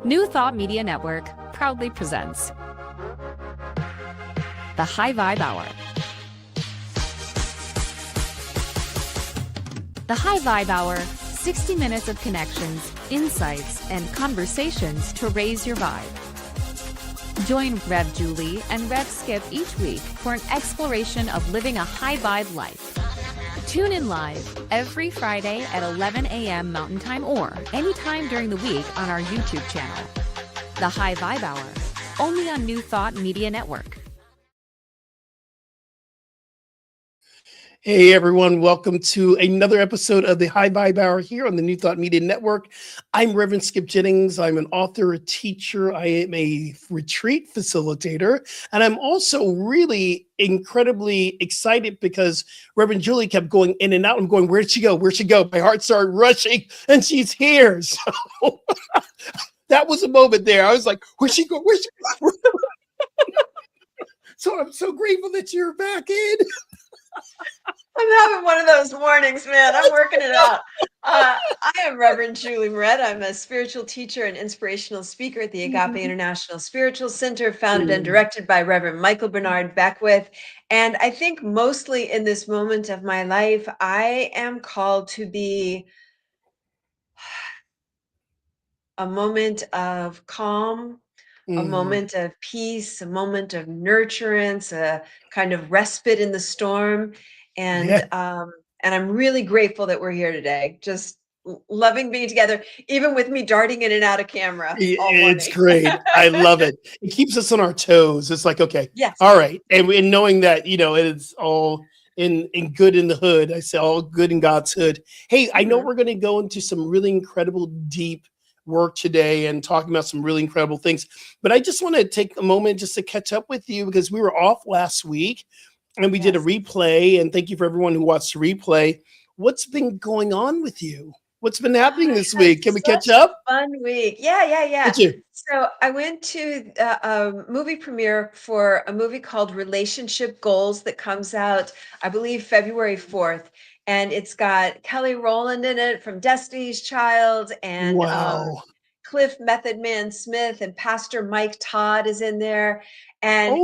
New Thought Media Network proudly presents the High Vibe Hour. The High Vibe Hour, 60 minutes of connections, insights, and conversations to raise your vibe. Join Rev Julie and Rev Skip each week for an exploration of living a high vibe life. Tune in live every Friday at 11 a.m. Mountain Time or anytime during the week on our YouTube channel. The High Vibe Hour, only on New Thought Media Network. Hey everyone, welcome to another episode of the High Vibe Hour here on the New Thought Media Network. I'm Reverend Skip Jennings. I'm an author, a teacher. I am a retreat facilitator, and I'm also really incredibly excited because Reverend Julie kept going in and out. I'm going, where'd she go? Where'd she go? My heart started rushing, and she's here. So that was a moment there. I was like, where'd she go? Where'd she go? So I'm so grateful that you're back in. I'm having one of those mornings, man. I'm working it out. I am Reverend Julie Moret. I'm a spiritual teacher and inspirational speaker at the Agape International Spiritual Center, founded and directed by Reverend Michael Bernard Beckwith. And I think mostly in this moment of my life, I am called to be a moment of calm, a moment of peace, a moment of nurturance, a kind of respite in the storm. And I'm really grateful that we're here today. Just loving being together, even with me darting in and out of camera. It's great. I love it. It keeps us on our toes. It's like, okay, yes, all right. And knowing that, it's all in good in the hood. I say all good in God's hood. Hey, I know we're going to go into some really incredible, deep work today and talking about some really incredible things. But I just want to take a moment just to catch up with you because we were off last week and we did a replay. And thank you for everyone who watched the replay. What's been going on with you? What's been happening this week? Can we catch up? Fun week. Yeah. So I went to a movie premiere for a movie called Relationship Goals that comes out, I believe, February 4th. And it's got Kelly Rowland in it from Destiny's Child and Cliff Method Man Smith, and Pastor Mike Todd is in there. And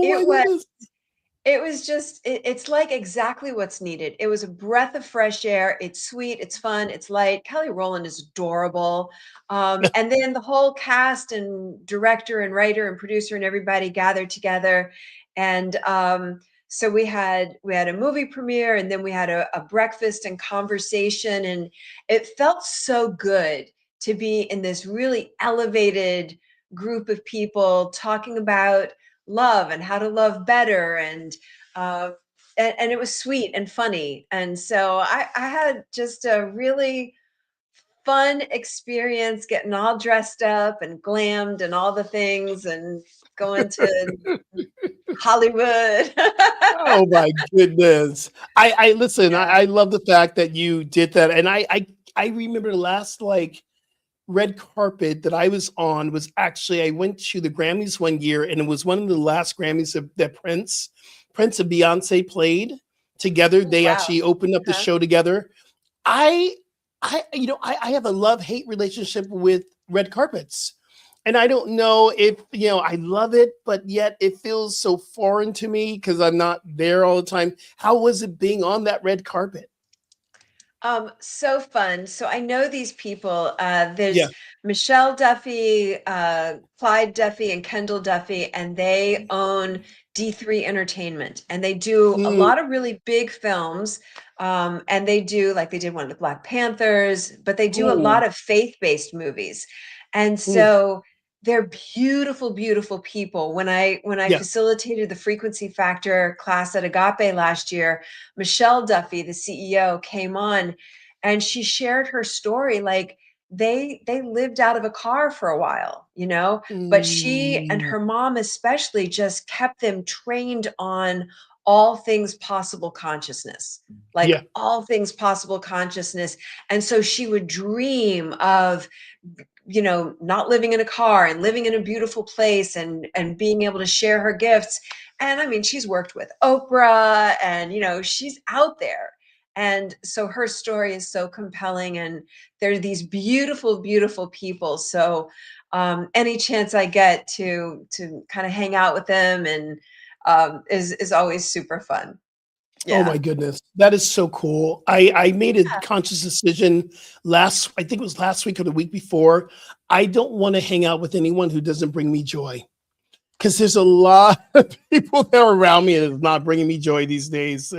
it's like exactly what's needed. It was a breath of fresh air. It's sweet, it's fun, it's light. Kelly Rowland is adorable. And then the whole cast and director and writer and producer and everybody gathered together. And so we had a movie premiere, and then we had a breakfast and conversation. And it felt so good to be in this really elevated group of people talking about love and how to love better, and it was sweet and funny. And so I had just a really fun experience getting all dressed up and glammed and all the things and going to Hollywood. Oh my goodness. I listen, I love the fact that you did that. And I remember the last red carpet that I was on was actually, I went to the Grammys one year, and it was one of the last Grammys that Prince and Beyonce played together. They actually opened up the show together. I have a love-hate relationship with red carpets. And I don't know if, I love it, but yet it feels so foreign to me because I'm not there all the time. How was it being on that red carpet? So fun. So I know these people. There's Michelle Duffy, Clyde Duffy, and Kendall Duffy, and they own D3 Entertainment, and they do a lot of really big films. And they do, like they did one of the Black Panthers, but they do a lot of faith-based movies. And so they're beautiful, beautiful people. When I facilitated the Frequency Factor class at Agape last year, Michelle Duffy, the CEO, came on and she shared her story. Like they lived out of a car for a while, but she and her mom especially just kept them trained on all things possible consciousness, all things possible consciousness. And so she would dream of not living in a car and living in a beautiful place and being able to share her gifts. And I mean, she's worked with Oprah and, she's out there. And so her story is so compelling, and they're these beautiful, beautiful people. So any chance I get to kind of hang out with them and is always super fun. Oh my Yeah. goodness. That is so cool. I made a conscious decision I think it was last week or the week before. I don't want to hang out with anyone who doesn't bring me joy. Because there's a lot of people that are around me that is not bringing me joy these days.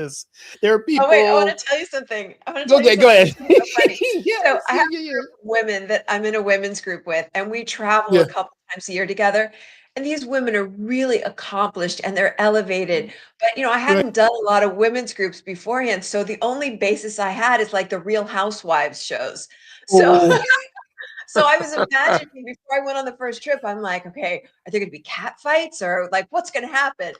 There are Oh wait, I want people. to tell you something. I want to tell you Okay, go something. ahead. This is so funny. So Yes, I have yeah, a yeah, group of women that I'm in a women's group with, and we travel yeah. a couple times a year together. And these women are really accomplished and they're elevated. But I Right. hadn't done a lot of women's groups beforehand. So the only basis I had is like the Real Housewives shows. So Oh, so I was imagining before I went on the first trip, I'm like, okay, are there going to be cat fights or like what's going to happen?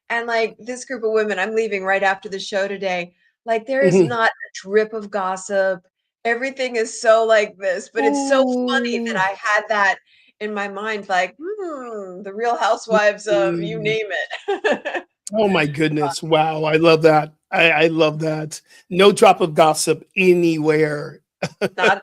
And like this group of women, I'm leaving right after the show today. Like there is mhm. not a drip of gossip. Everything is so like this, but it's so funny that Oh, I had that in my mind, like, the Real Housewives of you mm. name it. Oh my goodness. Wow. I love that. I love that. No drop of gossip anywhere. Not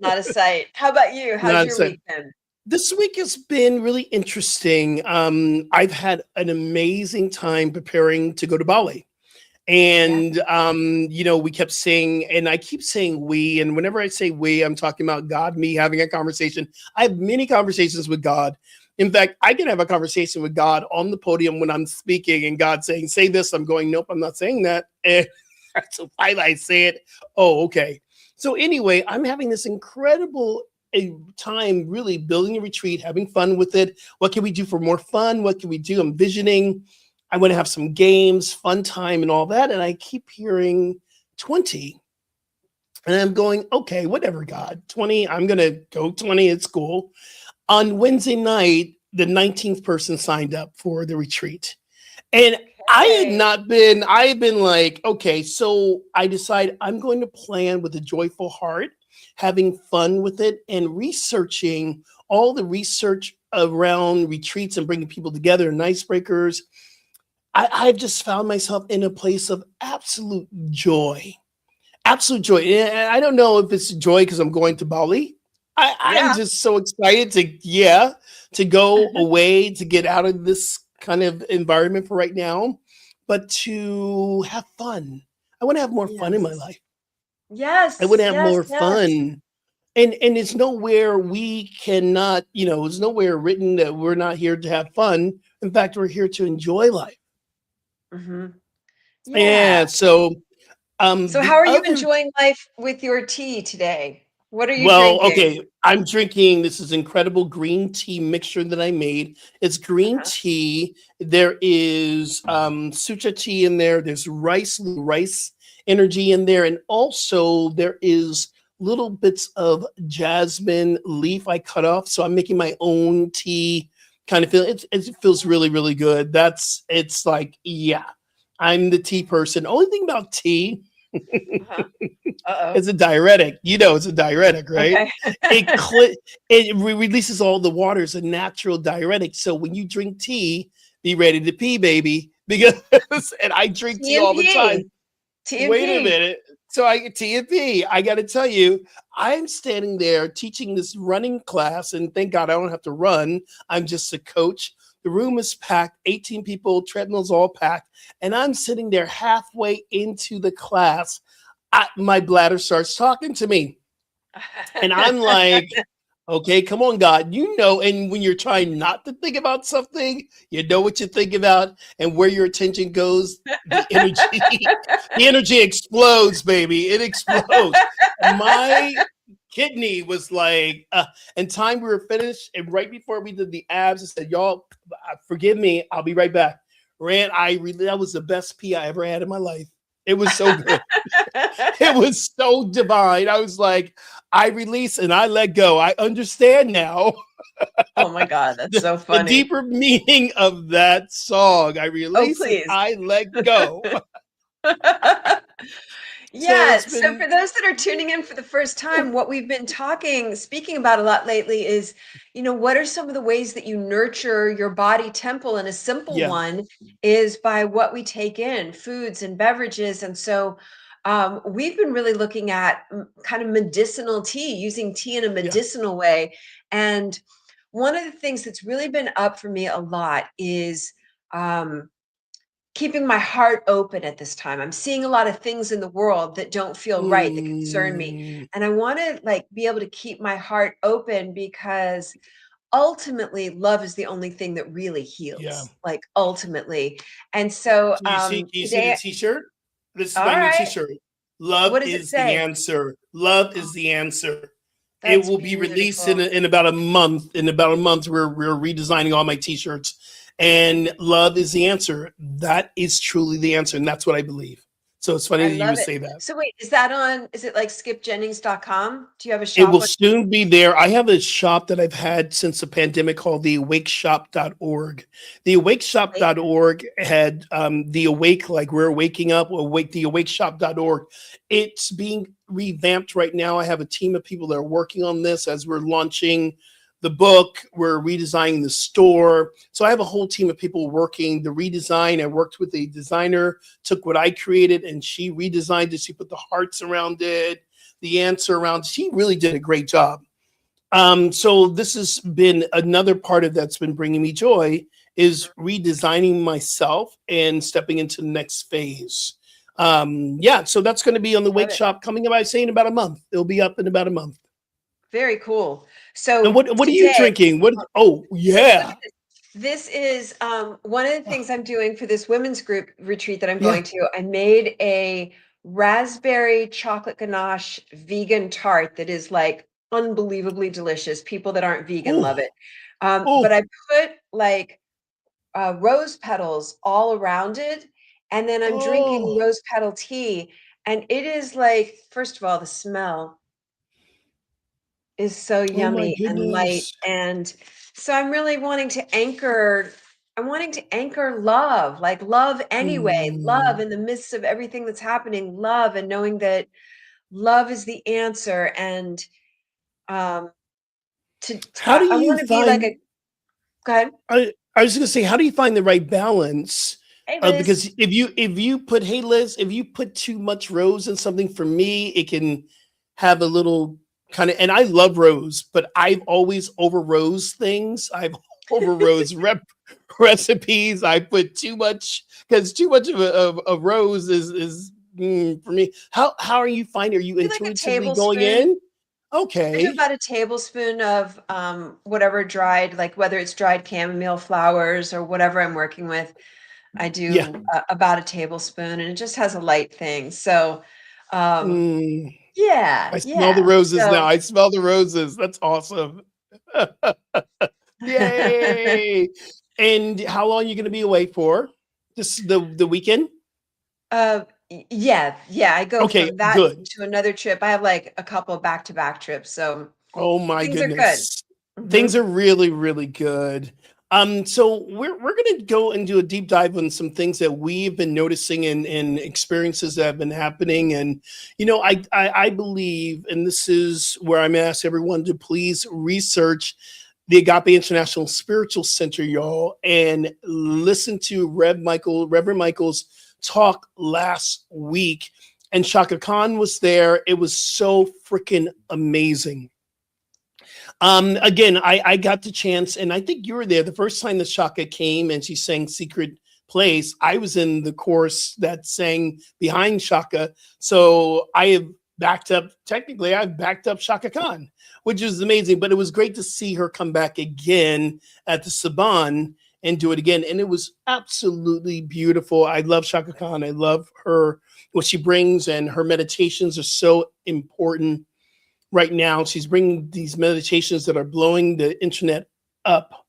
a sight. How about you? How's your Nonsense. week been? This week has been really interesting. I've had an amazing time preparing to go to Bali. Yeah. And we kept saying, and I keep saying we, and whenever I say we, I'm talking about God, me having a conversation. I have many conversations with God. In fact, I can have a conversation with God on the podium when I'm speaking, and God saying, say this. I'm going, nope, I'm not saying that. And so I say it. Oh, okay. So anyway, I'm having this incredible time really building a retreat, having fun with it. What can we do for more fun? What can we do? I'm visioning. I want to have some games, fun time, and all that. And I keep hearing 20. And I'm going, okay, whatever, God. 20, I'm going to go 20 at school. On Wednesday night, the 19th person signed up for the retreat. And Okay. I had been like, okay, so I decide I'm going to plan with a joyful heart, having fun with it, and researching all the research around retreats and bringing people together and icebreakers. I've just found myself in a place of absolute joy. And I don't know if it's joy because I'm going to Bali. I'm Yeah. just so excited to go away, to get out of this kind of environment for right now, but to have fun. I want to have more fun in my Yes. life. I want Yes, to have yes, more yes. fun. And it's nowhere we cannot, it's nowhere written that we're not here to have fun. In fact, we're here to enjoy life. Mhm. Yeah. Yeah. So So how the are you other enjoying life with your tea today? What are you Well, drinking? okay, I'm drinking this is incredible green tea mixture that I made. It's green Uh-huh. tea. There is sucha tea in there. There's rice energy in there, and also there is little bits of jasmine leaf I cut off. So I'm making my own tea. Kind of it feels really really good. It's like yeah, I'm the tea person. Only thing about tea Uh-huh. Uh-oh. it's a diuretic. It's a diuretic, right? Okay. It cle it releases all the water. It's a natural diuretic. So when you drink tea, be ready to pee, baby. Because and I drink tea all the TMP. time. Wait a TMP. minute. So I get T and P. I got to tell you, I'm standing there teaching this running class, and thank God I don't have to run. I'm just a coach. The room is packed, 18 people, treadmills all packed, and I'm sitting there halfway into the class. My bladder starts talking to me. And I'm like, okay, come on, God. And when you're trying not to think about something, you know what you think about and where your attention goes, the energy, the energy explodes, baby. It explodes. My kidney was like, and time we were finished, and right before we did the abs, I said, y'all, forgive me, I'll be right back. That was the best pee I ever had in my life. It was so good. It was so divine. I was like, I release and I let go. I understand now Oh my God, that's so the funny. deeper meaning of that song. I Oh, release and please. I let go. So Yeah. it's So been, for those that are tuning in for the first time, what we've been speaking about a lot lately is, what are some of the ways that you nurture your body temple? And a simple yeah. one is by what we take in, foods and beverages. And so we've been really looking at kind of medicinal tea, using tea in a Yeah. medicinal way. And one of the things that's really been up for me a lot is keeping my heart open at this time. I'm seeing a lot of things in the world that don't feel right, that concern me. Mm, And I want to like be able to keep my heart open, because ultimately love is the only thing that really yeah. heals, like ultimately. And so Can you see the today, t-shirt? This is all my new right, t-shirt. what Love does it is the say? answer. Love Oh, is the answer. It that's will be released beautiful. in about a month. In about a month, we're redesigning all my t-shirts. And love is the answer. That is truly the answer. And that's what I believe. So it's funny I that you love would it. say that. So wait, is that on, is it like skipjennings.com? Do you have a It shop will on? soon be there. I have a shop that I've had since the pandemic called the awakeshop.org. The awakeshop.org had the awake, like we're waking up, awake, the awakeshop.org. It's being revamped right now. I have a team of people that are working on this as we're launching the book. We're redesigning the store. So I have a whole team of people working the redesign. I worked with a designer, took what I created, and she redesigned it. She put the hearts around it, the answer around. She really did a great job. So this has been another part of that's been bringing me joy, is redesigning myself and stepping into the next phase. Yeah, so that's going to be on the Love Wake it. Shop coming up. I say in about a month. It'll be up in about a month. Very cool. And So what are you today, drinking? What? Oh so look yeah, at this. This is one of the oh, things I'm doing for this women's group retreat that I'm yeah. going to. I made a raspberry chocolate ganache vegan tart that is like unbelievably delicious. People that aren't vegan love Oh it. But oh I put like rose petals all around it, and then I'm drinking oh rose petal tea. And it is like, first of all, the smell is so oh my yummy and light, goodness. and so I'm really wanting to anchor, I'm wanting to anchor love, like love anyway, love Mm. in the midst of everything that's happening, love, and knowing that love is the answer. And um How do I you want to be like find? a, go ahead. I was going to say, how do you find the right balance? Hey Liz. Because if you put, hey Liz, if you put too much rose in something, for me, it can have a little kind of. And I love rose, but I've always over rose things. I've over rose recipes. I put too much, because too much of rose is for me. How are you finding? Are you Do like a intuitively going tablespoon. in? I do Okay, about a tablespoon of whatever dried, like whether it's dried chamomile flowers or whatever I'm working with. I yeah. do about a tablespoon, and it just has a light thing. So, um, Mm. yeah, I smell the yeah. roses now. So, I smell the roses. That's awesome. Yay. And how long are you going to be away for? Just the weekend? yeah, yeah. I go Okay, from that good. to another trip. I have like a couple back-to-back trips, so Oh my things are good. goodness. Hmm. Things are really, really good. So we're gonna go and do a deep dive on some things that we've been noticing and experiences that have been happening. And I believe, and this is where I'm asked everyone to please research the Agape International Spiritual Center, y'all, and listen to Reverend Michael's talk last week. And Shaka Khan was there. It was so freaking amazing. Again, I got the chance, and I think you were there the first time that Shaka came and she sang Secret Place. I was in the chorus that sang behind Shaka. So I have technically, I've backed up Shaka Khan, which is amazing. But it was great to see her come back again at the Saban and do it again. And it was absolutely beautiful. I love Shaka Khan. I love her, what she brings, and her meditations are so important right now. She's bringing these meditations that are blowing the internet up.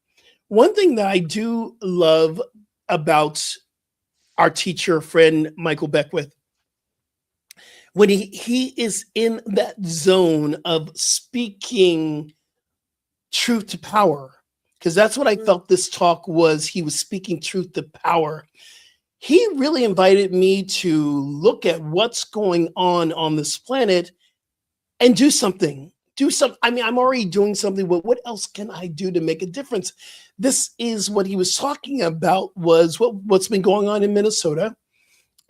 One thing that I do love about our teacher friend Michael Beckwith, when he is in that zone of speaking truth to power, because that's what I felt this talk was. He was speaking truth to power. He really invited me to look at what's going on this planet and do something. I mean, I'm already doing something, but what else can I do to make a difference? This is what he was talking about, was what's been going on in Minnesota.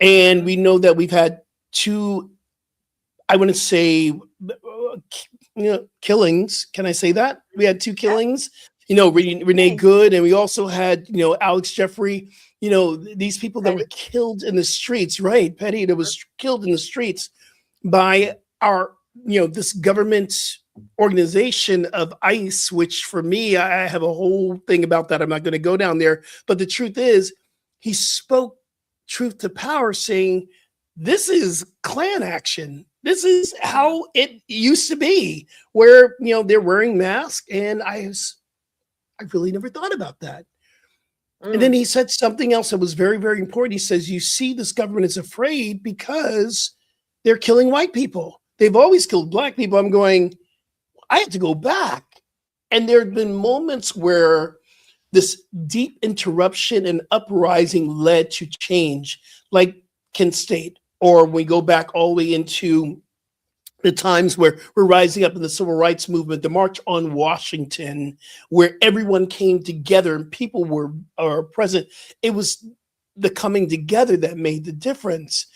And we know that we've had two, I want to say, killings. Can I say that? We had two killings. Renee Good, and we also had, Alex Jeffrey. These people that were killed in the streets, right? Petty, that was killed in the streets by our, this government organization of ICE, which for me, I have a whole thing about that. I'm not going to go down there. But the truth is, he spoke truth to power, saying, this is Klan action. This is how it used to be, where, they're wearing masks. And I really never thought about that. And then he said something else that was very, very important. He says, you see, this government is afraid because they're killing white people. They've always killed black people. I'm going, I have to go back. And there have been moments where this deep interruption and uprising led to change, like Kent State, or we go back all the way into the times where we're rising up in the civil rights movement, the March on Washington, where everyone came together and people were present. It was the coming together that made the difference.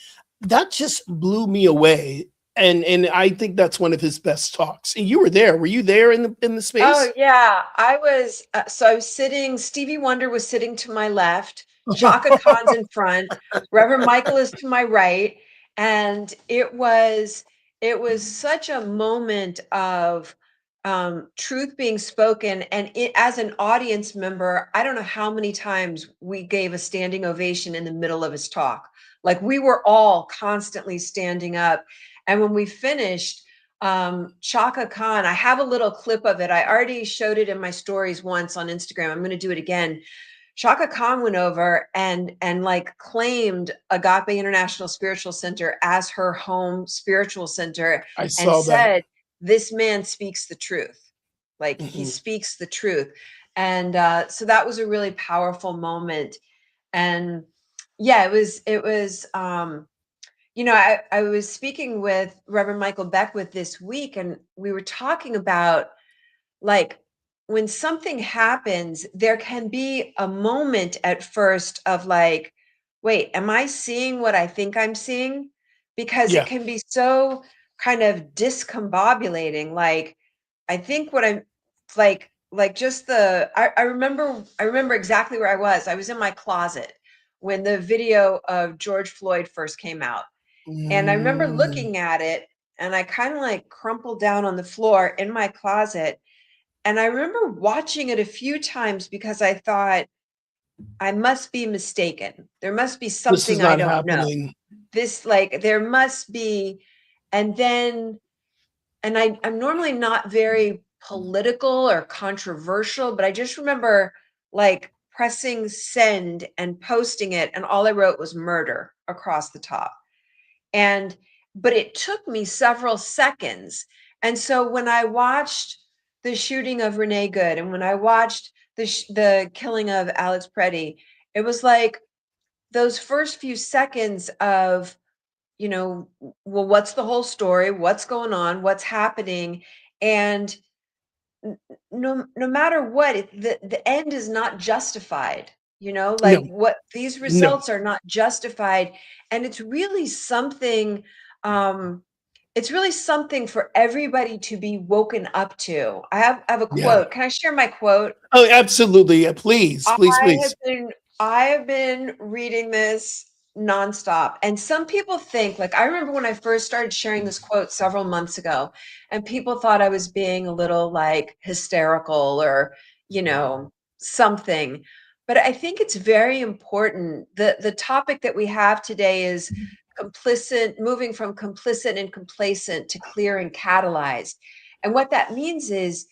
That just blew me away. And I think that's one of his best talks. And you were there. Were you there in the space? Oh yeah, I was. So I was sitting. Stevie Wonder was sitting to my left. Chaka Khan's in front. Reverend Michael is to my right, and it was such a moment of truth being spoken. And as an audience member, I don't know how many times we gave a standing ovation in the middle of his talk. Like, we were all constantly standing up. And when we finished, Chaka Khan, I have a little clip of it. I already showed it in my stories once on Instagram. I'm going to do it again. Chaka Khan went over and like claimed Agape International Spiritual Center as her home spiritual center. I saw said, this man speaks the truth. Like, he speaks the truth. And so that was a really powerful moment. And yeah, it was I was speaking with Reverend Michael Beckwith this week, and we were talking about, like, when something happens, there can be a moment at first of like, wait, am I seeing what I think I'm seeing? Because it can be so kind of discombobulating. Like, I think what I'm like just I remember exactly where I was. I was in my closet when the video of George Floyd first came out. And I remember looking at it, and I kind of like crumpled down on the floor in my closet. And I remember watching it a few times because I thought, I must be mistaken. There must be something I don't know. There must be. And then, and I'm normally not very political or controversial, but I just remember like pressing send and posting it, and all I wrote was murder across the top. But it took me several seconds. And so when I watched the shooting of Renee Good, and when I watched the killing of Alex Preddy, it was like those first few seconds of, well, what's the whole story? What's going on? What's happening? And no matter what, the end is not justified. What these results are not justified. And it's really something, for everybody to be woken up to. I have a quote. Can I share my quote? Oh, absolutely. Please. I have been reading this nonstop. And some people think, like, I remember when I first started sharing this quote several months ago, and people thought I was being a little like hysterical or, something. But I think it's very important. The topic that we have today is moving from complicit and complacent to clear and catalyzed. And what that means is,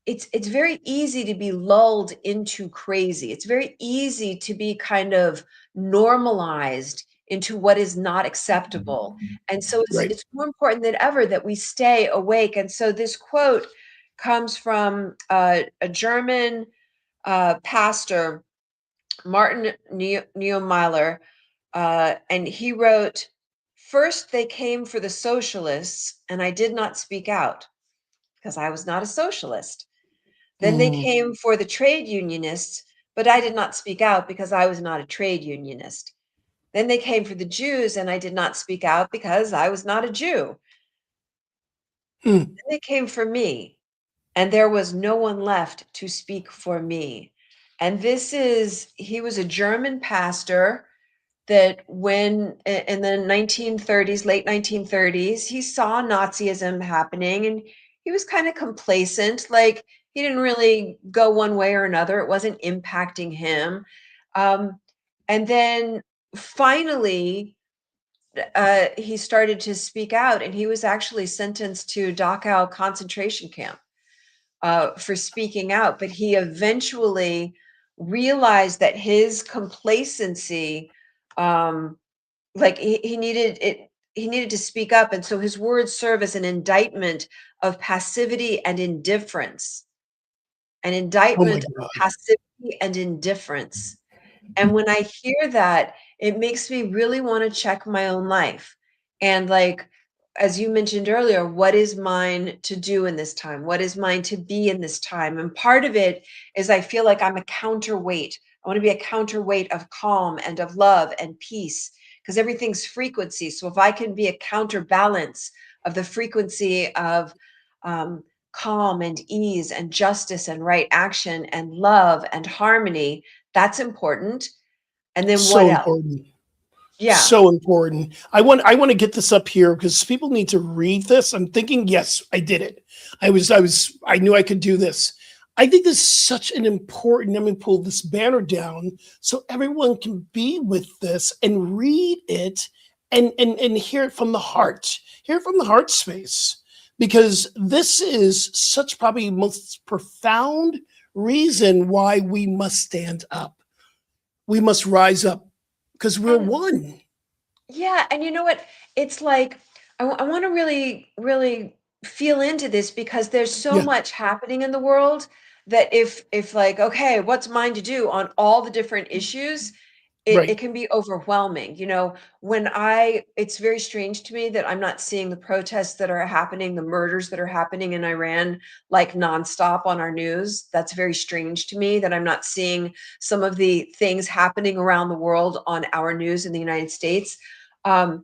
it's very easy to be lulled into crazy. It's very easy to be kind of normalized into what is not acceptable. And so it's more important than ever that we stay awake. And so this quote comes from a German pastor, Martin Niemöller, and he wrote, "First they came for the socialists, and I did not speak out because I was not a socialist. Then they came for the trade unionists, but I did not speak out because I was not a trade unionist. Then they came for the Jews, and I did not speak out because I was not a Jew. Hmm. Then they came for me, and there was no one left to speak for me. And he was a German pastor that when in the 1930s, late 1930s, he saw Nazism happening, and he was kind of complacent. Like, he didn't really go one way or another. It wasn't impacting him. And then finally, he started to speak out, and he was actually sentenced to Dachau concentration camp for speaking out. But he eventually realized that his complacency, like he needed it, he needed to speak up, and so his words serve as an indictment of passivity and indifference, an Oh my indictment of God. passivity and indifference. And when I hear that, it makes me really want to check my own life. And like, as you mentioned earlier, what is mine to do in this time? What is mine to be in this time? And part of it is I feel like I'm a counterweight. I want to be a counterweight of calm and of love and peace, because everything's frequency. So if I can be a counterbalance of the frequency of um, calm and ease and justice and right action and love and harmony, that's important. And then So what else? important. Yeah. So important. I want to get this up here because people need to read this. I'm thinking, yes, I did it. I knew I could do this. I think this is such an important. Let me pull this banner down so everyone can be with this and read it and hear it from the heart. Hear it from the heart space. Because this is such probably most profound reason why we must stand up. We must rise up because we're And one. yeah, and you know what? It's like I want to really, really feel into this, because there's so Yeah, much happening in the world that if like, okay, what's mine to do on all the different issues, it right. can be overwhelming. It's very strange to me that I'm not seeing the protests that are happening, the murders that are happening in Iran, like nonstop on our news. That's very strange to me that I'm not seeing some of the things happening around the world on our news in the United States. Um,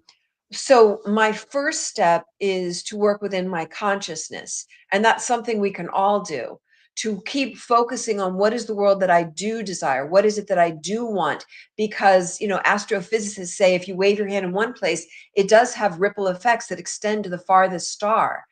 so my first step is to work within my consciousness. And that's something we can all do, to keep focusing on what is the world that I do desire? What is it that I do want? Because, astrophysicists say if you wave your hand in one place, it does have ripple effects that extend to the farthest star.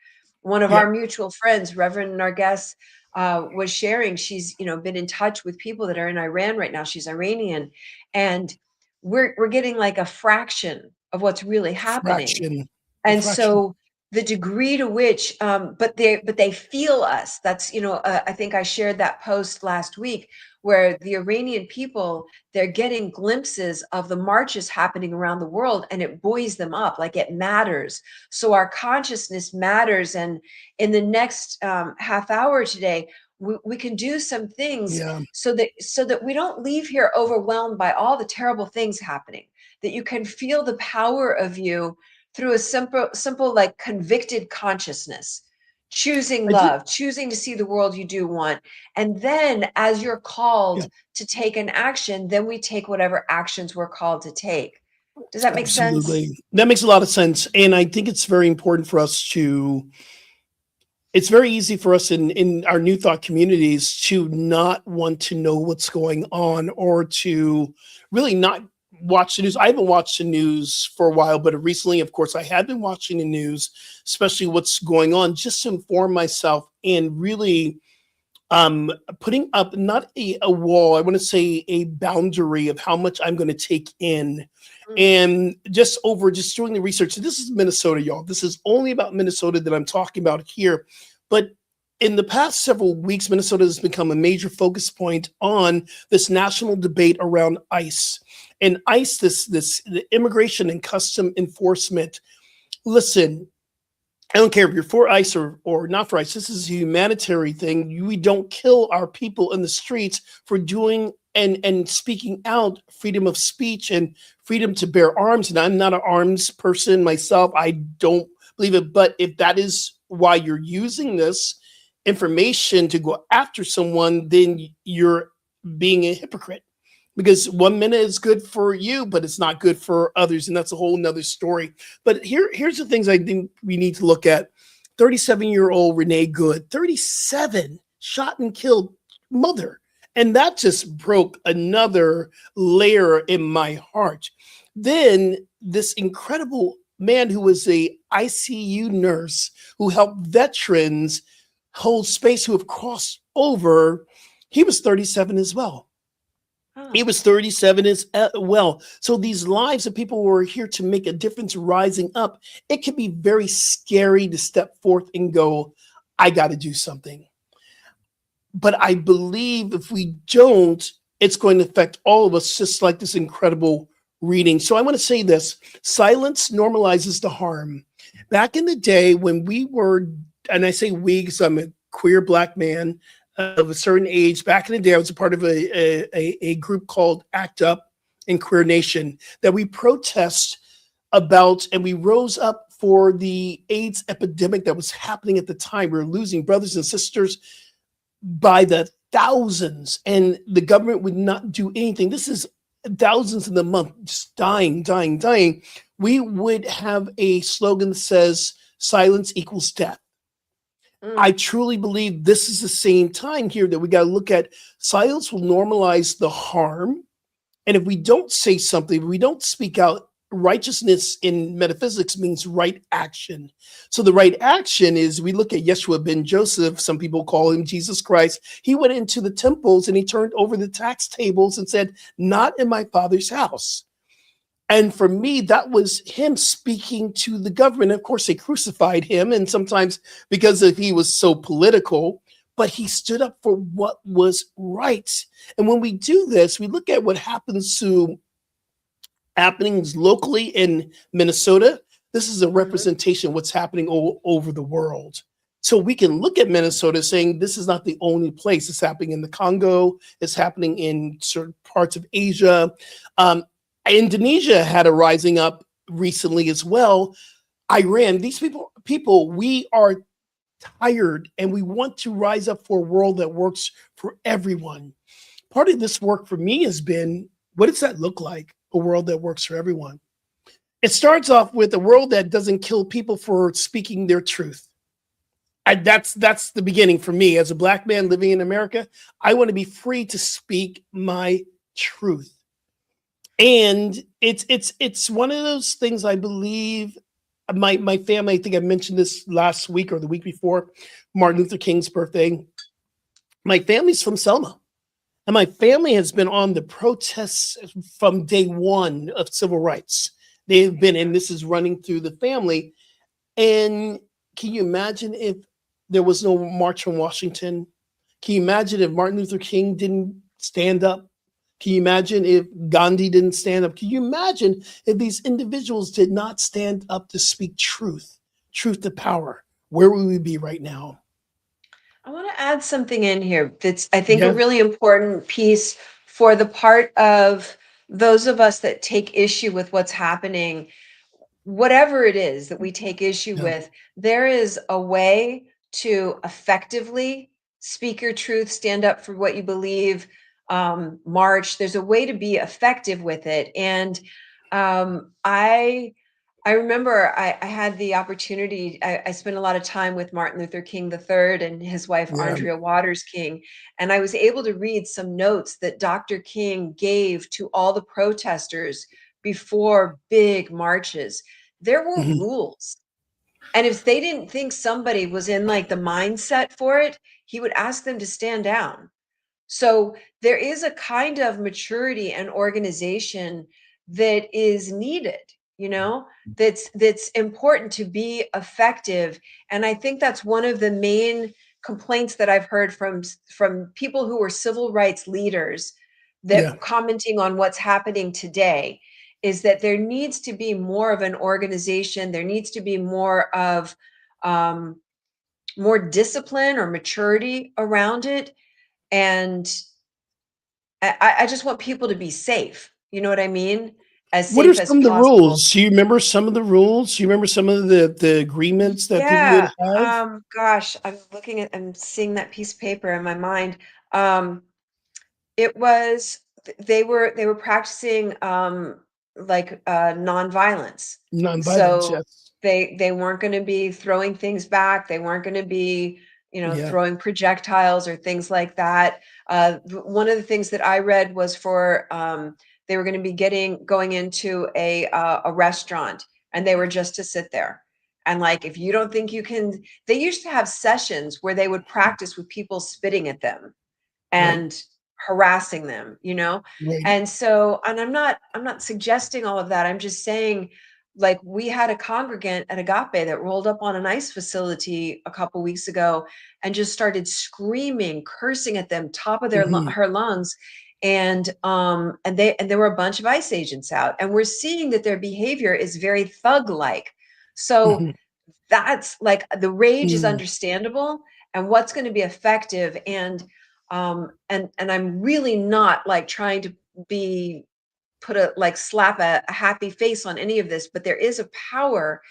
One of Yeah, our mutual friends, Reverend Narges, was sharing, she's, been in touch with people that are in Iran right now. She's Iranian. And we're getting like a fraction of what's really happening. fraction, a And fraction. so the degree to which, but they feel us. That's, I think I shared that post last week where the Iranian people, they're getting glimpses of the marches happening around the world, and it buoys them up, like it matters. So our consciousness matters. And in the next half hour today, we can do some things Yeah, so that we don't leave here overwhelmed by all the terrible things happening, that you can feel the power of you through a simple like convicted consciousness, choosing I think. love, choosing to see the world you do want. And then as you're Yeah, called to take an action, then we take whatever actions we're called to take. Does that make sense? absolutely. That makes a lot of sense, and I think it's very important for us to. It's very easy for us in our New Thought communities to not want to know what's going on or to really not watch the news. I haven't watched the news for a while, but recently, of course, I have been watching the news, especially what's going on, just to inform myself and really putting up not a wall, I want to say a boundary of how much I'm going to take in, Mm. and just doing the research. This is Minnesota, y'all. This is only about Minnesota that I'm talking about here. But in the past several weeks, Minnesota has become a major focus point on this national debate around ICE. And ICE, this the immigration and custom enforcement. Listen, I don't care if you're for ICE or not for ICE. This is a humanitarian thing. We don't kill our people in the streets for doing and speaking out freedom of speech and freedom to bear arms. And I'm not an arms person myself. I don't believe it. But if that is why you're using this information to go after someone, then you're being a hypocrite. because 1 minute is good for you, but it's not good for others, and that's a whole nother story. But here's the things I think we need to look at. 37-year-old Renee Good, 37, shot and killed mother. And that just broke another layer in my heart. Then this incredible man who was a ICU nurse who helped veterans hold space who have crossed over, he was 37 as well. He Oh, was 37 as well. So these lives of people who are here to make a difference rising up, it can be very scary to step forth and go, I got to do something. But I believe if we don't, it's going to affect all of us, just like this incredible reading. So I want to say this: silence normalizes the harm. Back in the day when we were, and I say we because I'm a queer Black man of a certain age, back in the day, I was a part of a group called ACT UP in Queer Nation that we protest about, and we rose up for the AIDS epidemic that was happening at the time. We were losing brothers and sisters by the thousands, and the government would not do anything. This is thousands in the month, just dying, dying, dying. We would have a slogan that says, silence equals death. I truly believe this is the same time here that we got to look at. Silence will normalize the harm. And if we don't say something, if we don't speak out, righteousness in metaphysics means right action. So the right action is, we look at Yeshua ben Joseph, some people call him Jesus Christ. He went into the temples and he turned over the tax tables and said, not in my Father's house. And for me, that was him speaking to the government. Of course, they crucified him, and sometimes because he was so political, but he stood up for what was right. And when we do this, we look at what happens to happenings locally in Minnesota. This is a representation of what's happening all over the world. So we can look at Minnesota saying this is not the only place. It's happening in the Congo. It's happening in certain parts of Asia. Indonesia had a rising up recently as well. Iran, these people, we are tired and we want to rise up for a world that works for everyone. Part of this work for me has been, what does that look like? A world that works for everyone. It starts off with a world that doesn't kill people for speaking their truth. That's the beginning for me. As a Black man living in America, I want to be free to speak my truth. And it's one of those things I believe. My family, I think I mentioned this last week or the week before Martin Luther King's birthday. My family's from Selma. And my family has been on the protests from day one of civil rights. They've been, and this is running through the family. And can you imagine if there was no March on Washington? Can you imagine if Martin Luther King didn't stand up? Can you imagine if Gandhi didn't stand up? Can you imagine if these individuals did not stand up to speak truth to power? Where would we be right now? I want to add something in here that's, I think, a Yeah. really important piece for the part of those of us that take issue with what's happening, whatever it is that we take issue Yeah. with. There is a way to effectively speak your truth, stand up for what you believe, march. There's a way to be effective with it. And I remember I had the opportunity, I spent a lot of time with Martin Luther King III and his wife, Yeah. Andrea Waters King. And I was able to read some notes that Dr. King gave to all the protesters before big marches. There were Mhm. rules. And if they didn't think somebody was in like the mindset for it, he would ask them to stand down. So there is a kind of maturity and organization that is needed, you know, that's important to be effective. And I think that's one of the main complaints that I've heard from people who are civil rights leaders Yeah. that commenting on what's happening today is that there needs to be more of an organization. There needs to be more of more discipline or maturity around it. And I just want people to be safe. You know what I mean? As What are safe as some of the possible. rules? Do you remember some of the rules? Do you remember some of the agreements that people would Yeah. have? Gosh, I'm seeing that piece of paper in my mind. Um, it was they were practicing like nonviolence. Nonviolence, So yes. they weren't going to be throwing things back. They weren't going to be, Yeah. throwing projectiles or things like that. One of the things that I read was for they were going to be going into a restaurant, and they were just to sit there. And like, if you don't think you can, they used to have sessions where they would practice with people spitting at them Right. and harassing them, Right. and so, and I'm not suggesting all of that. I'm just saying, like, we had a congregant at Agape that rolled up on an ICE facility a couple weeks ago and just started screaming, cursing at them, top of Hmm. her lungs. And there were a bunch of ICE agents out, and we're seeing that their behavior is very thug like. So Hmm. that's like, the rage is Mm. understandable, and what's going to be effective. And I'm really not like trying to be slap a happy face on any of this, but there is a power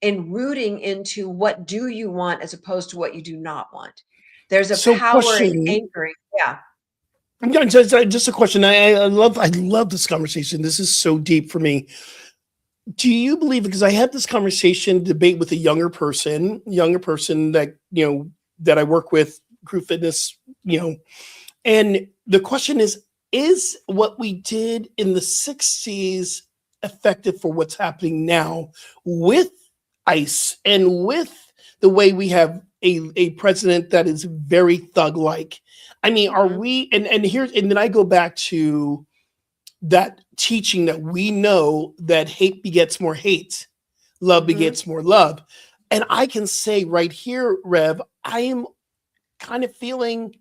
in rooting into what do you want as opposed to what you do not want. There's a So, power in question. anchoring. Yeah. Yeah, just a question. I love this conversation. This is so deep for me. Do you believe, because I had this conversation debate with a younger person that that I work with, crew fitness, and the question is what we did in the 60s effective for what's happening now with ICE and with the way we have a president that is very thug like? I mean, are Mhm. we, and then I go back to that teaching that we know that hate begets more hate, love Mhm. begets more love. And I can say right here, Rev, I am kind of feeling,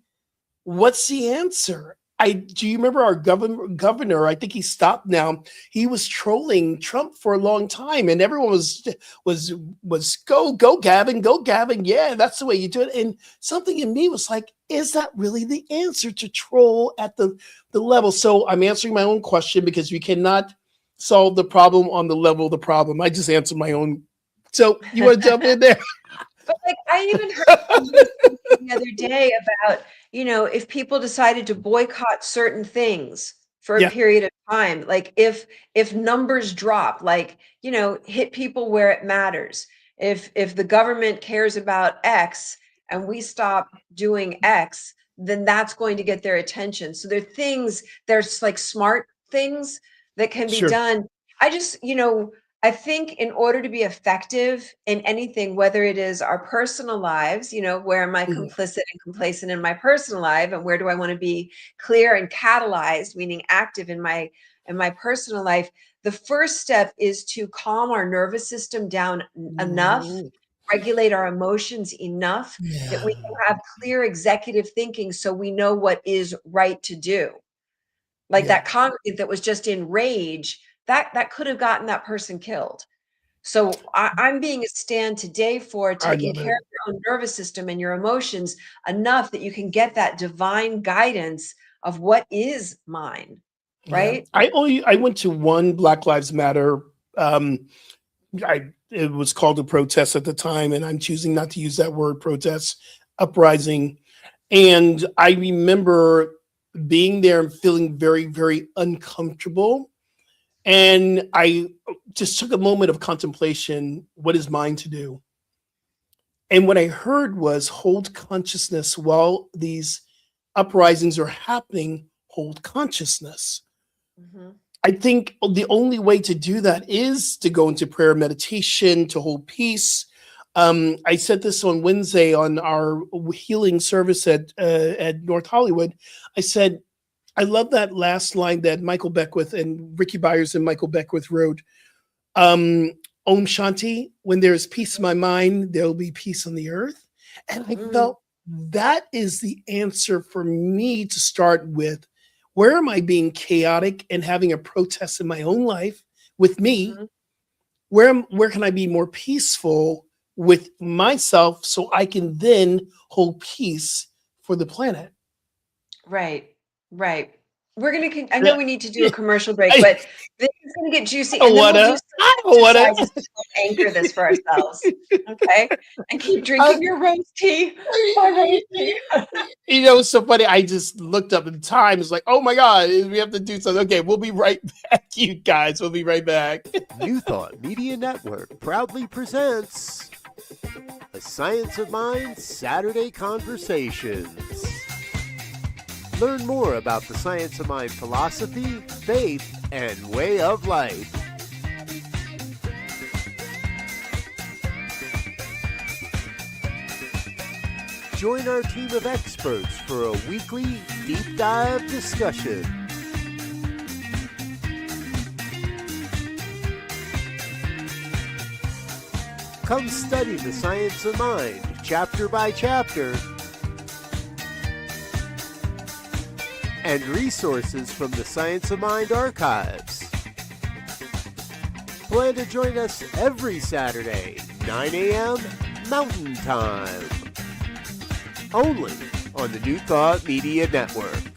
what's the answer? Do you remember our governor? I think he stopped now. He was trolling Trump for a long time, and everyone was was go Gavin, go Gavin. Yeah, that's the way you do it. And something in me was like, is that really the answer to troll at the level? So I'm answering my own question, because we cannot solve the problem on the level of the problem. I just answered my own. So you want to jump in there? But, like, I even heard somebody speaking the other day about, if people decided to boycott certain things for a Yeah, period of time, like if numbers drop, like, hit people where it matters. If the government cares about X and we stop doing X, then that's going to get their attention. So there's like smart things that can be sure. done. I just, I think in order to be effective in anything, whether it is our personal lives, where am I Mhm. complicit and complacent in my personal life, and where do I want to be clear and catalyzed, meaning active in my personal life, the first step is to calm our nervous system down enough, Mm, regulate our emotions enough that we yeah. can have clear executive thinking so we know what is right to do. Like Yeah, that congregant that was just in rage, that could have gotten that person killed. So I'm being a stand today for I taking love care it. of your own nervous system and your emotions enough that you can get that divine guidance of what is mine, Yeah, right? I went to one Black Lives Matter. Um, it was called a protest at the time, and I'm choosing not to use that word, protest, uprising. And I remember being there and feeling very, very uncomfortable. And I just took a moment of contemplation. What is mine to do? And what I heard was, hold consciousness while these uprisings are happening. Hold consciousness. Mhm. I think the only way to do that is to go into prayer, meditation, to hold peace. I said this on Wednesday on our healing service at North Hollywood. I said, I love that last line that Michael Beckwith and Ricky Byers and Michael Beckwith wrote. Um, Om Shanti, when there's peace in my mind, there'll be peace on the earth. And I Mm, felt that is the answer for me to start with. Where am I being chaotic and having a protest in my own life with me? mhm. Where can I be more peaceful with myself so I can then hold peace for the planet? Right, right. we're gonna. I know we need to do a commercial break, I, but this is gonna get juicy, I and then we'll do wanna, I some wanna. exercises to help anchor this for ourselves. Okay, and keep drinking your rose tea. My rose tea. You know, it's so funny. I just looked up in time. It's like, oh my God, we have to do something. Okay, we'll be right back, you guys. We'll be right back. New Thought Media Network proudly presents the Science of Mind Saturday Conversations. Learn more about the Science of Mind philosophy, faith, and way of life. Join our team of experts for a weekly deep dive discussion. Come study the science of mind, chapter by chapter, and resources from the Science of Mind archives. Plan to join us every Saturday, 9 a.m. Mountain Time. Only on the New Thought Media Network.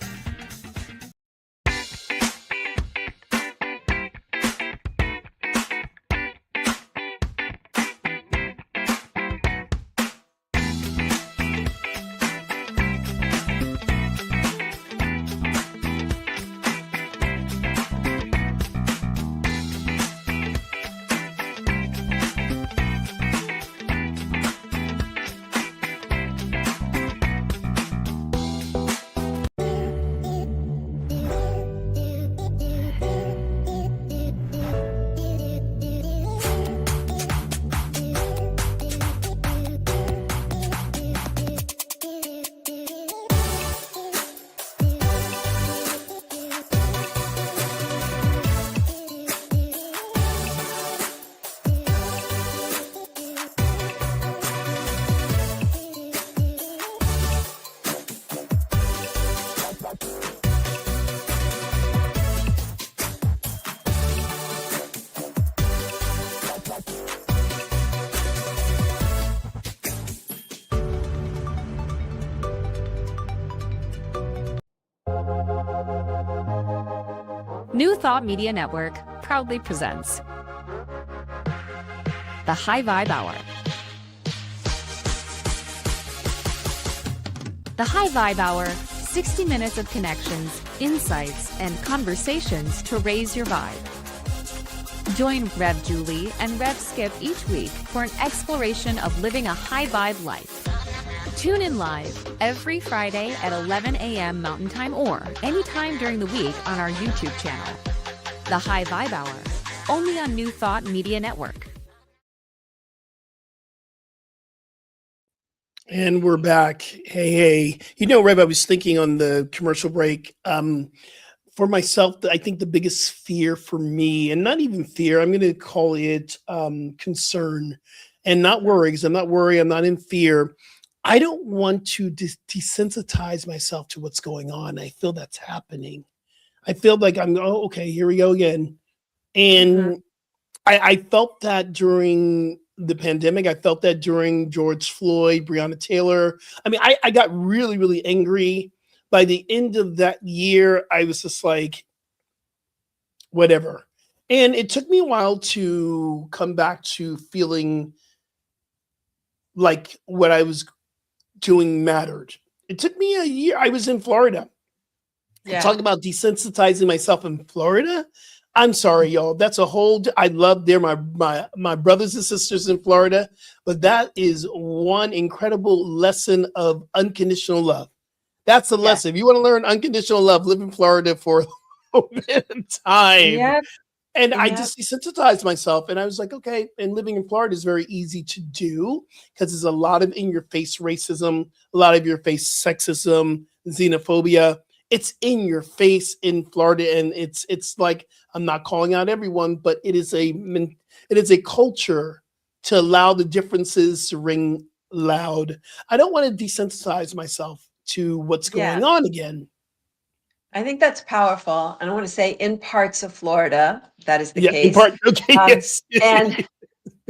New Thought Media Network proudly presents the High Vibe Hour. The High Vibe Hour, 60 minutes of connections, insights, and conversations to raise your vibe. Join Rev Julie and Rev Skip each week for an exploration of living a high vibe life. Tune in live every Friday at 11 a.m. Mountain Time or anytime during the week on our YouTube channel. The High Vibe Hour, only on New Thought Media Network. And we're back. Hey. You know, Rev, I was thinking on the commercial break, for myself, I think the biggest fear for me, and not even fear, I'm going to call it concern and not worry, because I'm not worried, I'm not in fear. I don't want to desensitize myself to what's going on. I feel that's happening. I feel like okay, here we go again. And I felt that during the pandemic. I felt that during George Floyd, Breonna Taylor. I mean, I got really, really angry. By the end of that year, I was just like, whatever. And it took me a while to come back to feeling like what I was doing mattered. It took me a year. I was in Florida. Yeah. Talk about desensitizing myself in Florida. I'm sorry, y'all. That's a whole. I love my brothers and sisters in Florida, but that is one incredible lesson of unconditional love. That's the lesson. If you want to learn unconditional love, live in Florida for a bit of time. Yep. And I just desensitized myself, and I was like, okay. And living in Florida is very easy to do because there's a lot of in-your-face racism, a lot of your-face sexism, xenophobia. It's in your face in Florida, and it's like, I'm not calling out everyone, but it is a culture to allow the differences to ring loud. I don't want to desensitize myself to what's going on again. I think that's powerful. And I want to say in parts of Florida, that is the case. In part, okay, yes. And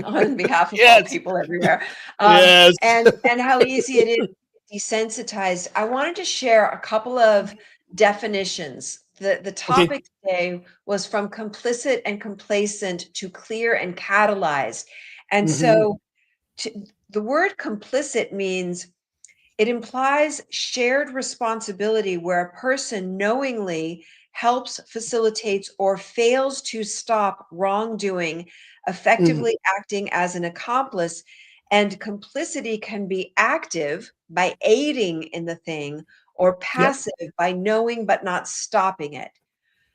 on behalf of all people everywhere. Yes. And how easy it is to be desensitized. I wanted to share a couple of definitions The Okay. topic today was from complicit and complacent to clear and catalyzed. And Hmm. so the word complicit means it implies shared responsibility where a person knowingly helps, facilitates, or fails to stop wrongdoing, Hmm. effectively acting as an accomplice. And complicity can be active by aiding in the thing, or Yep. passive by knowing but not stopping it.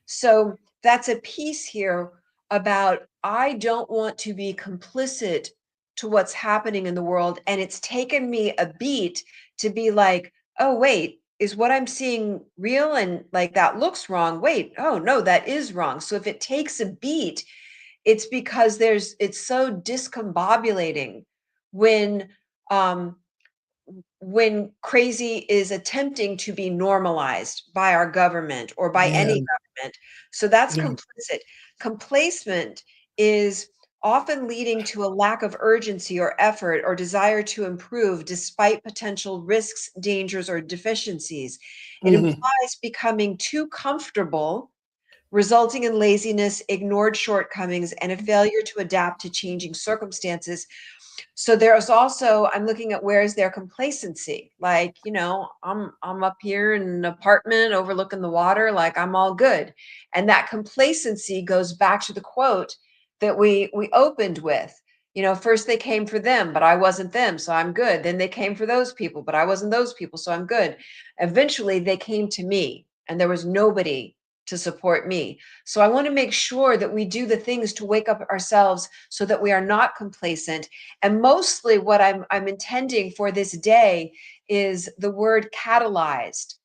So that's a piece here about I don't want to be complicit to what's happening in the world. And it's taken me a beat to be like, oh, wait, is what I'm seeing real? And like that looks wrong. Wait, oh, no, that is wrong. So if it takes a beat, it's because it's so discombobulating when um when crazy is attempting to be normalized by our government or by Yeah. any government. So that's Yeah. complicit. Complacement is often leading to a lack of urgency or effort or desire to improve despite potential risks, dangers, or deficiencies. It Hmm. implies becoming too comfortable, resulting in laziness, ignored shortcomings, and a failure to adapt to changing circumstances. So there's also, I'm looking at where is their complacency. Like, I'm up here in an apartment overlooking the water, like I'm all good. And that complacency goes back to the quote that we opened with. First they came for them, but I wasn't them, so I'm good. Then they came for those people, but I wasn't those people, so I'm good. Eventually they came to me, and there was nobody to support me. So I want to make sure that we do the things to wake up ourselves so that we are not complacent. And mostly what I'm intending for this day is the word catalyzed,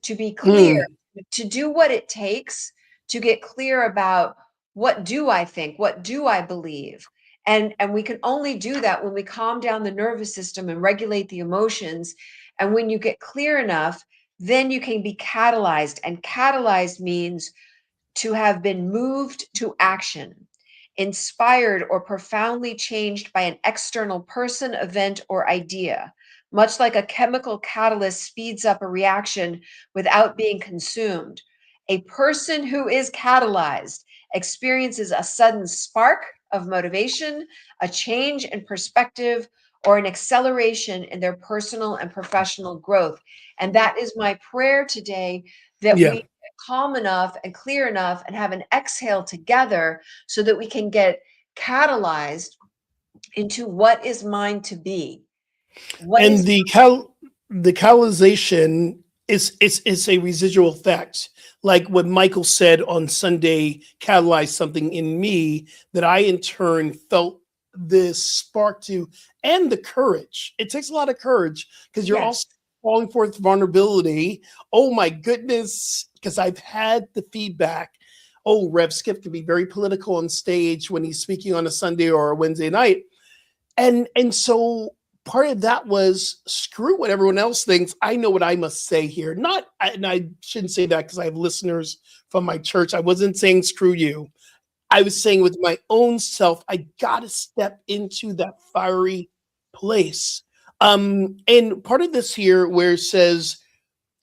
to be clear, Mm. to do what it takes to get clear about what do I think, what do I believe. And we can only do that when we calm down the nervous system and regulate the emotions. And when you get clear enough, then you can be catalyzed. And catalyzed means to have been moved to action, inspired or profoundly changed by an external person, event, or idea. Much like a chemical catalyst speeds up a reaction without being consumed, a person who is catalyzed experiences a sudden spark of motivation, a change in perspective, or an acceleration in their personal and professional growth. And that is my prayer today, that we Yeah. get calm enough and clear enough and have an exhale together so that we can get catalyzed into what is mine to be. What And is the catalyzation is a residual effect. Like what Michael said on Sunday catalyzed something in me that I in turn felt this spark to, and the courage. It takes a lot of courage because you're also yes, calling forth vulnerability. Oh my goodness, because I've had the feedback. Oh, Rev Skip can be very political on stage when he's speaking on a Sunday or a Wednesday night. And so part of that was screw what everyone else thinks. I know what I must say here. Not, and I shouldn't say that because I have listeners from my church. I wasn't saying screw you. I was saying with my own self, I got to step into that fiery place. And part of this here where it says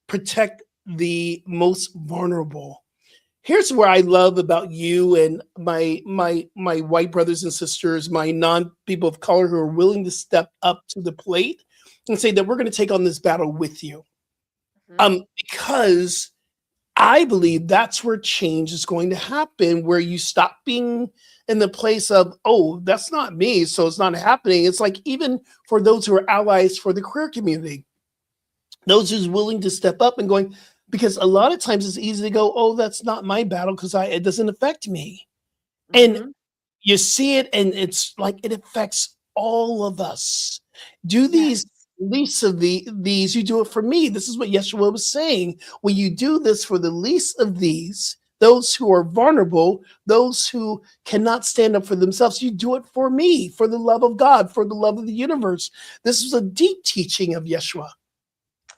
protect the most vulnerable. Here's where I love about you and my white brothers and sisters, my non people of color who are willing to step up to the plate and say that we're going to take on this battle with you. mhm, Because I believe that's where change is going to happen, where you stop being in the place of, oh, that's not me, so it's not happening. It's like even for those who are allies for the queer community, those who's willing to step up and going, because a lot of times it's easy to go, oh, that's not my battle because it doesn't affect me. And mhm, you see it, and it's like it affects all of us. Do these yes, least of these, you do it for me. This is what Yeshua was saying. When you do this for the least of these, those who are vulnerable, those who cannot stand up for themselves, you do it for me, for the love of God, for the love of the universe. This was a deep teaching of Yeshua.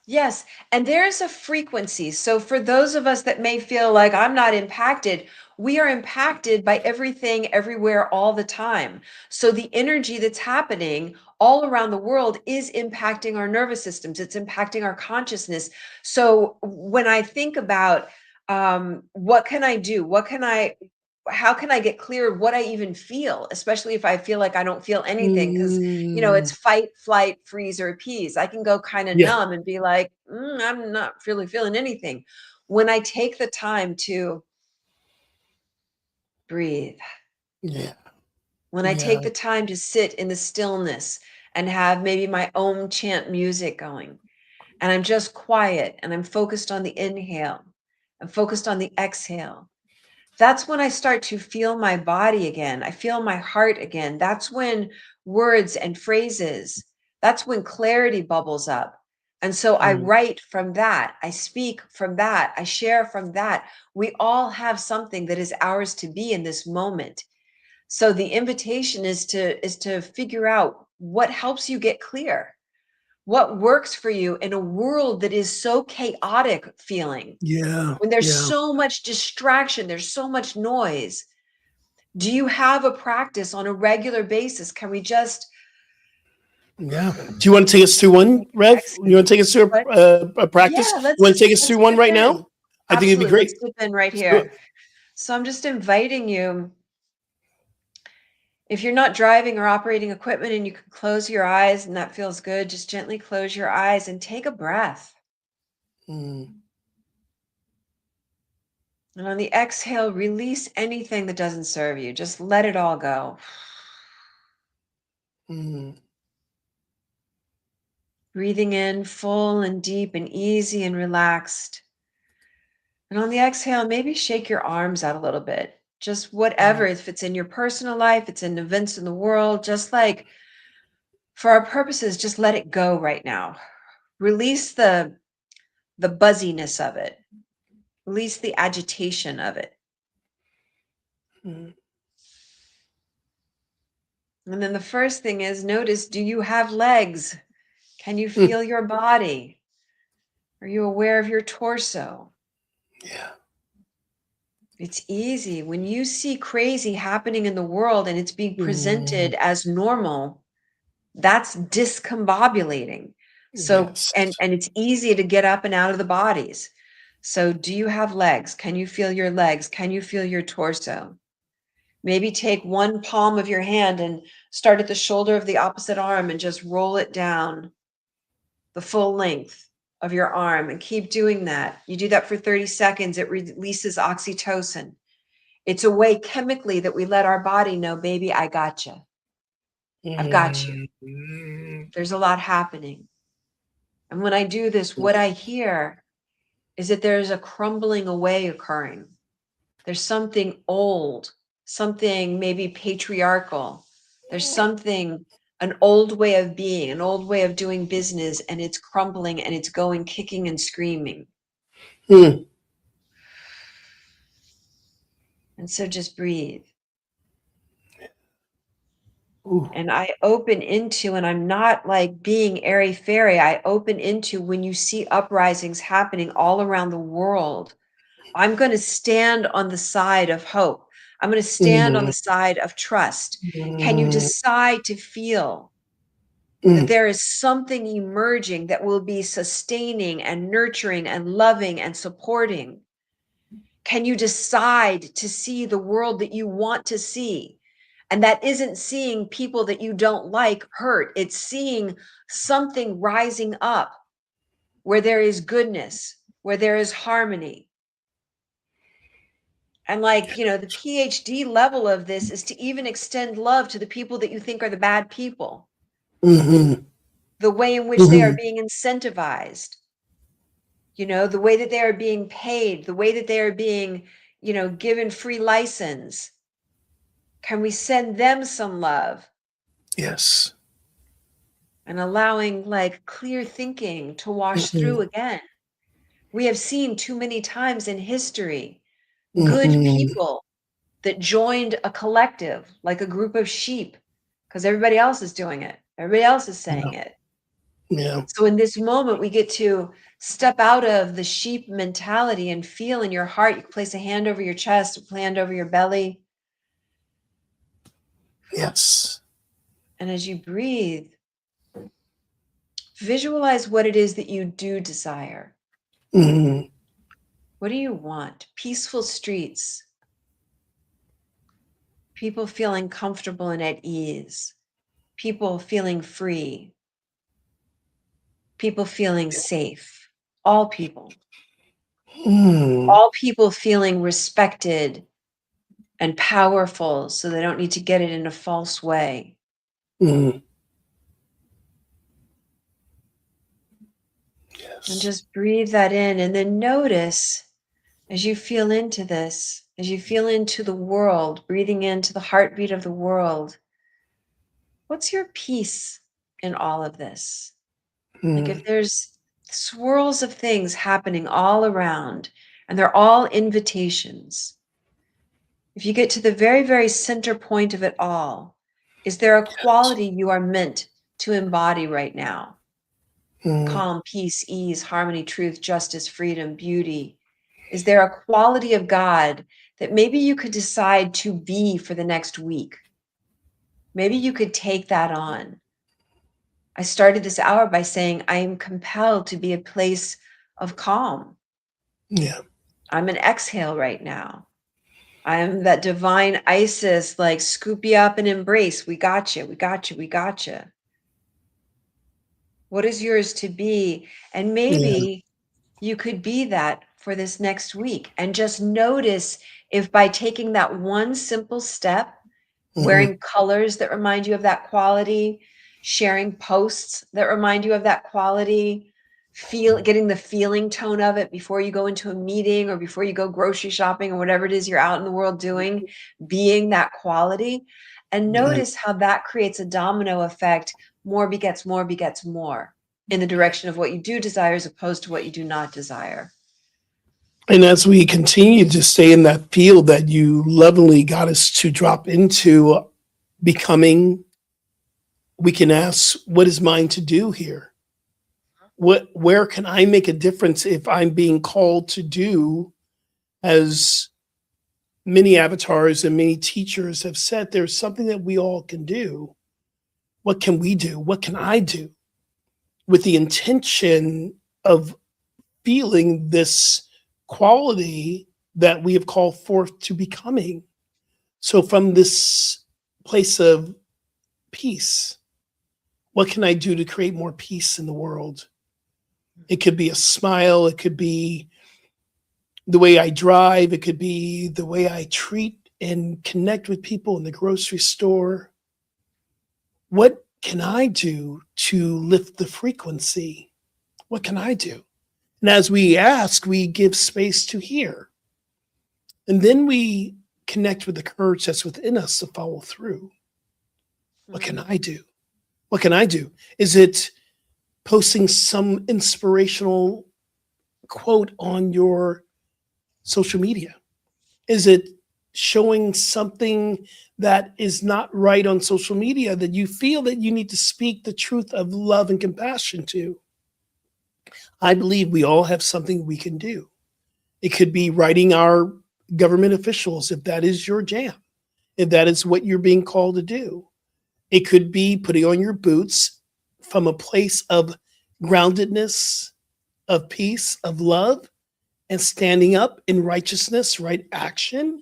yes. And there's a frequency. So for those of us that may feel like I'm not impacted, we are impacted by everything, everywhere, all the time. So the energy that's happening all around the world is impacting our nervous systems. It's impacting our consciousness. So when I think about what can I do? How can I get clear of what I even feel, especially if I feel like I don't feel anything? Because, it's fight, flight, freeze, or appease. I can go kind of Yeah. numb and be like, I'm not really feeling anything. When I take the time to breathe, Yeah. when I take the time to sit in the stillness and have maybe my Om chant music going, and I'm just quiet and I'm focused on the inhale, I'm focused on the exhale. That's when I start to feel my body again. I feel my heart again. That's when words and phrases, that's when clarity bubbles up. And so I write from that. I speak from that. I share from that. We all have something that is ours to be in this moment. So the invitation is to figure out what helps you get clear. What works for you in a world that is so chaotic feeling? Yeah. When there's Yeah. so much distraction, there's so much noise. Do you have a practice on a regular basis? Can we just Yeah. Do you want to take us through one, Rev? You want to take us through what? a practice? Yeah, You want to take us through one dip right in. now? I think it'd be Absolutely. great. Let's dip in right Let's do it. here. So I'm just inviting you. If you're not driving or operating equipment and you can close your eyes and that feels good, just gently close your eyes and take a breath. Mm. And on the exhale, release anything that doesn't serve you. Just let it all go. Mm. Breathing in full and deep and easy and relaxed. And on the exhale, maybe shake your arms out a little bit. Just whatever, if it's in your personal life, it's in events in the world, just like for our purposes, just let it go right now. Release the buzziness of it. Release the agitation of it. Mm. And then the first thing is notice, do you have legs? Can you feel your body? Are you aware of your torso? Yeah. It's easy. When you see crazy happening in the world and it's being presented as normal, that's discombobulating. So, Yes. and it's easy to get up and out of the bodies. So do you have legs? Can you feel your legs? Can you feel your torso? Maybe take one palm of your hand and start at the shoulder of the opposite arm and just roll it down the full length of your arm and keep doing that. You do that for 30 seconds, it releases oxytocin. It's a way chemically that we let our body know, baby, I got you. I've got you. There's a lot happening. And when I do this, what I hear is that there's a crumbling away occurring. There's something old, something maybe patriarchal. There's something, an old way of being, an old way of doing business, and it's crumbling and it's going kicking and screaming. Mm. And so just breathe. Ooh. And I open into, and I'm not like being airy fairy, I open into when you see uprisings happening all around the world. I'm going to stand on the side of hope. I'm going to stand on the side of trust. Can you decide to feel that there is something emerging that will be sustaining and nurturing and loving and supporting? Can you decide to see the world that you want to see? And that isn't seeing people that you don't like hurt. It's seeing something rising up where there is goodness, where there is harmony. And like, the PhD level of this is to even extend love to the people that you think are the bad people. Mm-hmm. The way in which they are being incentivized, the way that they are being paid, the way that they are being, given free license. Can we send them some love? Yes. And allowing like clear thinking to wash through again. We have seen too many times in history good people that joined a collective, like a group of sheep, because everybody else is doing it. Everybody else is saying it. Yeah. So in this moment, we get to step out of the sheep mentality and feel in your heart. You can place a hand over your chest, a hand over your belly. Yes. And as you breathe, visualize what it is that you do desire. Mm-hmm. What do you want? Peaceful streets, people feeling comfortable and at ease, people feeling free, people feeling safe, all Hmm. people feeling respected and powerful so they don't need to get it in a false way. Hmm. And Yes. just breathe that in, and then notice as you feel into this, as you feel into the world, breathing into the heartbeat of the world, what's your peace in all of this? Like Hmm. if there's swirls of things happening all around and they're all invitations, if you get to the very, very center point of it all, is there a quality you are meant to embody right now? Hmm. Calm, peace, ease, harmony, truth, justice, freedom, beauty. Is there a quality of God that maybe you could decide to be for the next week? Maybe you could take that on. I started this hour by saying, I am compelled to be a place of calm. Yeah. I'm an exhale right now. I'm that divine Isis, like scoop you up and embrace. We got you, we got you, we got you. What is yours to be? And Yeah. maybe you could be that for this next week and just notice if by taking that one simple step, Hmm. wearing colors that remind you of that quality, sharing posts that remind you of that quality, getting the feeling tone of it before you go into a meeting or before you go grocery shopping or whatever it is you're out in the world doing, being that quality. And Yeah. notice how that creates a domino effect. More begets more in the direction of what you do desire as opposed to what you do not desire. And as we continue to stay in that field that you lovingly got us to drop into becoming, we can ask, what is mine to do here? Where can I make a difference if I'm being called to do, as many avatars and many teachers have said, there's something that we all can do. What can we do? What can I do? With the intention of feeling this quality that we have called forth to becoming. So, from this place of peace, what can I do to create more peace in the world? It could be a smile, it could be the way I drive, it could be the way I treat and connect with people in the grocery store. What can I do to lift the frequency? What can I do? And as we ask, we give space to hear. And then we connect with the courage that's within us to follow through. What can I do? What can I do? Is it posting some inspirational quote on your social media? Is it showing something that is not right on social media that you feel that you need to speak the truth of love and compassion to? I believe we all have something we can do. It could be writing our government officials if that is your jam, if that is what you're being called to do. It could be putting on your boots from a place of groundedness, of peace, of love, and standing up in righteousness, right action.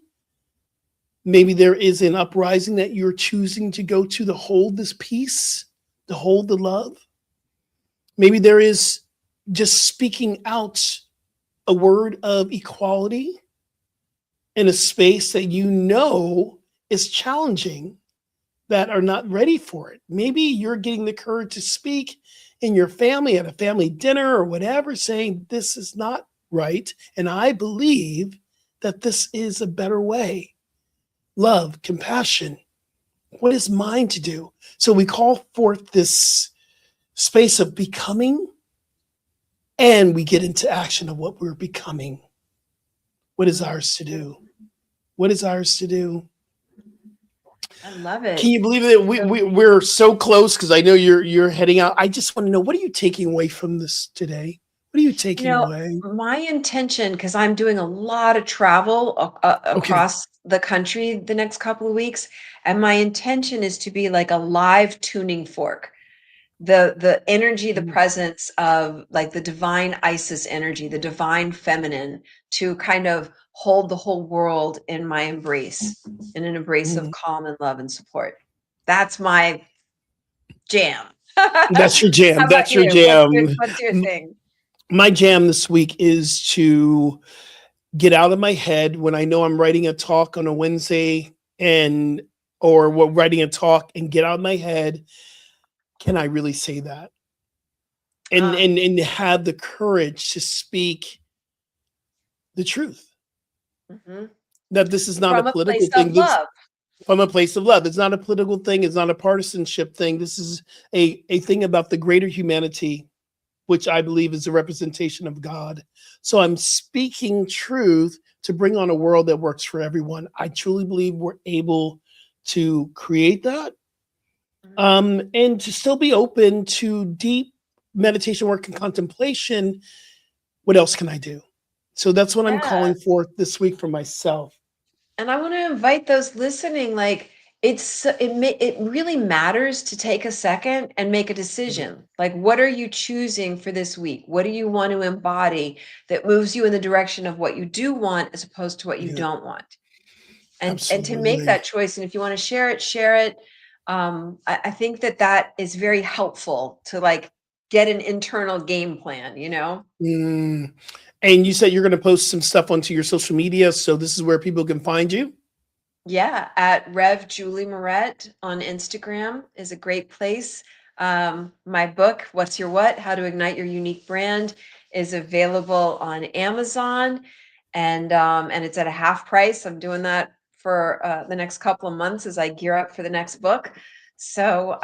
Maybe there is an uprising that you're choosing to go to hold this peace, to hold the love. Maybe there is just speaking out a word of equality in a space that you know is challenging, that are not ready for it. Maybe you're getting the courage to speak in your family at a family dinner or whatever, saying, this is not right. And I believe that this is a better way. Love, compassion. What is mine to do? So we call forth this space of becoming, and we get into action of what we're becoming. What is ours to do? What is ours to do? I love it. Can you believe that we're so close? Because I know you're heading out. I just want to know, what are you taking away from this today? What are you taking away? My intention, because I'm doing a lot of travel Okay. across the country the next couple of weeks, and my intention is to be like a live tuning fork. the energy, the presence of like the divine Isis energy, the divine feminine, to kind of hold the whole world in my embrace, in an embrace of calm and love and support. That's my jam. That's your How jam. about That's your you? jam. What's your thing? My jam this week is to get out of my head when I know I'm writing a talk on a Wednesday or writing a talk, and get out of my head. Can I really say that? And have the courage to speak the truth. Mm-hmm. That this is not From a a political place of thing. This love. from a place of love. It's not a political thing. It's not a partisanship thing. This is a thing about the greater humanity, which I believe is a representation of God. So I'm speaking truth to bring on a world that works for everyone. I truly believe we're able to create that, and to still be open to deep meditation work and contemplation. What else can I do? So that's what I'm Yeah. calling for this week for myself. And I want to invite those listening, like it really matters to take a second and make a decision. Like, what are you choosing for this week? What do you want to embody that moves you in the direction of what you do want as opposed to what you Yeah, don't want? And to make absolutely. that choice. And if you want to share it, share it. I think that is very helpful to like get an internal game plan, you know? Mm. And you said you're going to post some stuff onto your social media. So this is where people can find you. Yeah, at Rev Julie Moret on Instagram is a great place. My book, What's Your What? How to Ignite Your Unique Brand, is available on Amazon, and it's at a half price. I'm doing that for the next couple of months as I gear up for the next book. So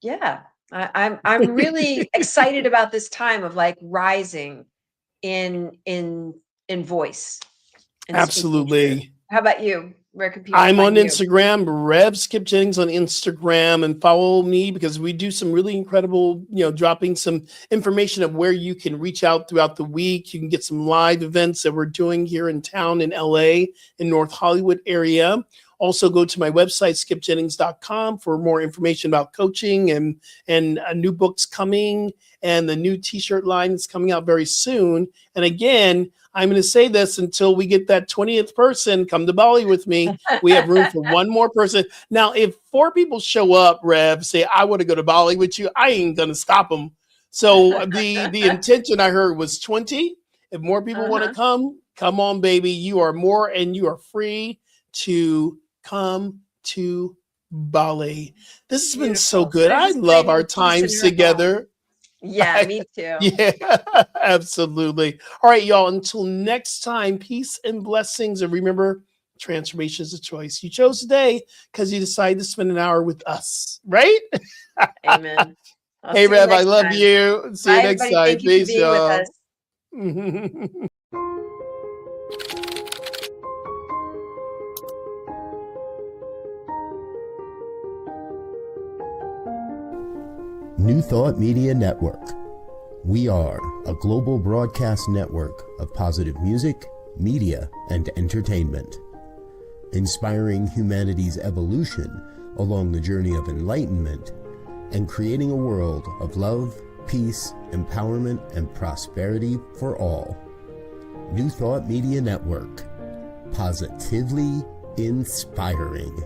yeah, I'm really excited about this time of like rising in voice and speaking truth. Absolutely. How about you? Where can people I'm on find you? Instagram, Rev Skip Jennings on Instagram, and follow me because we do some really incredible, dropping some information of where you can reach out throughout the week. You can get some live events that we're doing here in town in LA, in North Hollywood area. Also go to my website, skipjennings.com, for more information about coaching and new books coming, and the new t-shirt line is coming out very soon. And again, I'm going to say this until we get that 20th person, come to Bali with me. We have room for one more person. Now, if 4 people show up, Rev, say, I want to go to Bali with you, I ain't going to stop them. So the intention I heard was 20. If more people want to come on, baby. You are more, and you are free to come to Bali. This has been so good. I love our times together. Yeah, me too. Yeah, absolutely. All right, y'all. Until next time, peace and blessings. And remember, transformation is a choice. You chose today because you decided to spend an hour with us, right? Amen. Hey, Rev, I love you. See you next time. Thank you for being with us. New Thought Media Network. We are a global broadcast network of positive music, media, and entertainment, inspiring humanity's evolution along the journey of enlightenment and creating a world of love, peace, empowerment, and prosperity for all. New Thought Media Network. Positively inspiring.